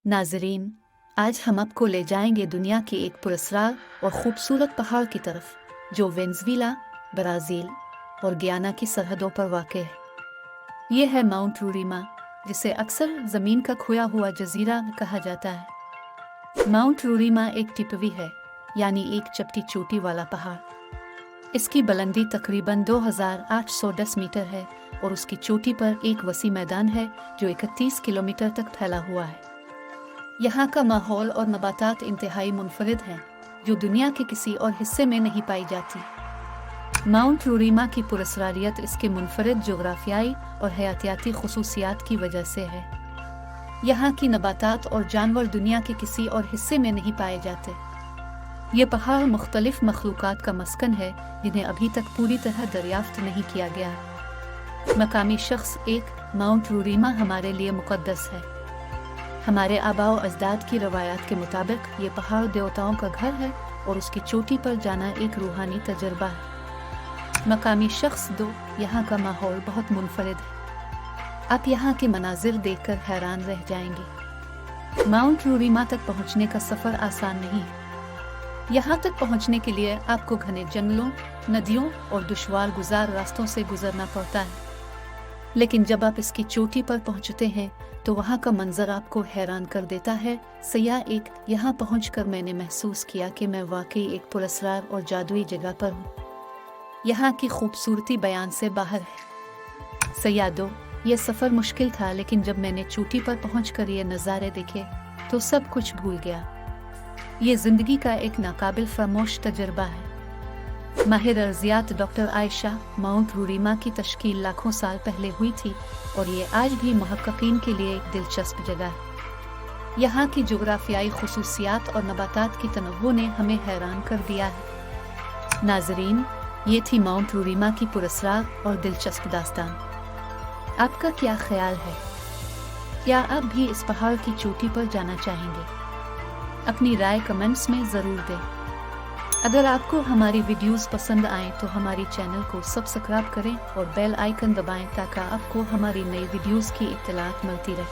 नाजरीन, आज हम आपको ले जाएंगे दुनिया के एक पुरस्कार और खूबसूरत पहाड़ की तरफ, जो वेनेज़ुएला, ब्राज़ील और गियाना की सरहदों पर वाक़ है। ये है माउंट रोराइमा, जिसे अक्सर ज़मीन का खोया हुआ जज़ीरा कहा जाता है। माउंट रोराइमा एक टिपवी है, यानी एक चपटी चोटी वाला पहाड़। इसकी बुलंदी तकरीबन 2810 मीटर है और उसकी चोटी पर एक वसी मैदान है जो 31 किलोमीटर तक फैला हुआ है। यहाँ का माहौल और नबातात इंतहाई मुनफरिद हैं, जो दुनिया के किसी और हिस्से में नहीं पाई जाती। माउंट रोराइमा की पुरस्कारियत इसके मुनफरिद जोग्राफियाई और हयातियाती खुसूसियात की वजह से है। यहाँ की नबातात और जानवर दुनिया के किसी और हिस्से में नहीं पाए जाते। ये पहाड़ मुख्तलिफ मखलूकात का मस्कन है, जिन्हें अभी तक पूरी तरह दरियाफ्त नहीं किया गया। मकामी शख्स एक माउंट रोराइमा हमारे लिए मुक़द्दस है। हमारे आबाओ अजदाद की रवायात के मुताबिक ये पहाड़ देवताओं का घर है और उसकी चोटी पर जाना एक रूहानी तजर्बा है। मकामी शख्स दो, यहाँ का माहौल बहुत मुनफरिद है। आप यहाँ के मनाजिर देखकर हैरान रह जाएंगे। माउंट रोराइमा तक पहुँचने का सफ़र आसान नहीं है। यहाँ तक पहुँचने के लिए आपको घने जंगलों, नदियों और दुश्वार गुजार रास्तों से गुजरना पड़ता है। लेकिन जब आप इसकी चोटी पर पहुँचते हैं तो वहाँ का मंजर आपको हैरान कर देता है। सयाह एक, यहाँ पहुँचकर मैंने महसूस किया कि मैं वाकई एक पुरस्कार और जादुई जगह पर हूँ। यहाँ की खूबसूरती बयान से बाहर है। सयाह दो, ये सफ़र मुश्किल था, लेकिन जब मैंने चोटी पर पहुँचकर ये नज़ारे देखे तो सब कुछ भूल गया। ये ज़िंदगी का एक नाकाबिल फरामोश तजर्बा है। माहिर अर्जियात डॉक्टर आयशा, माउंट रोराइमा की तश्कील लाखों साल पहले हुई थी और ये आज भी मुहक्किकीन के लिए एक दिलचस्प जगह है। यहाँ की जोग्राफियाई खुसूसियात और नबातात की तनव्वुह ने हमें हैरान कर दिया है। नाजरीन, ये थी माउंट रोराइमा की पुरस्कार और दिलचस्प दास्तान। आपका क्या ख्याल है? क्या आप भी इस पहाड़ की चोटी पर जाना चाहेंगे? अपनी राय कमेंट्स में ज़रूर दें। अगर आपको हमारी वीडियोस पसंद आएं तो हमारी चैनल को सब्सक्राइब करें और बेल आइकन दबाएं ताकि आपको हमारी नई वीडियोस की इत्तलात मिलती रहे।